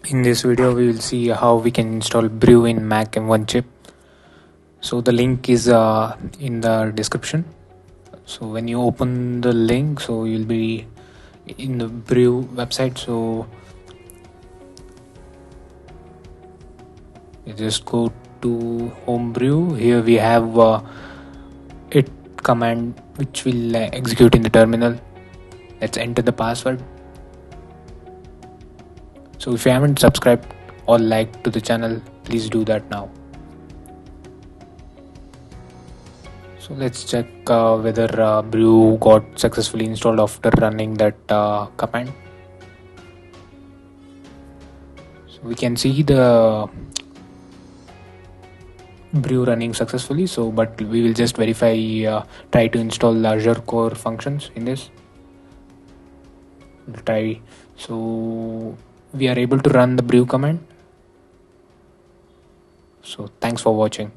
In this video, we will see how we can install Brew in Mac M1 chip. So the link is in the description. So when you open the link, so you'll be in the Brew website. So you just go to Homebrew. Here we have it command which will execute in the terminal. Let's enter the password. So if you haven't subscribed or liked to the channel, please do that now. So let's check whether Brew got successfully installed after running that command. So we can see the Brew running successfully. So but we will just verify, try to install Azure core functions in this. Try. So we are able to run the Brew command. So thanks for watching.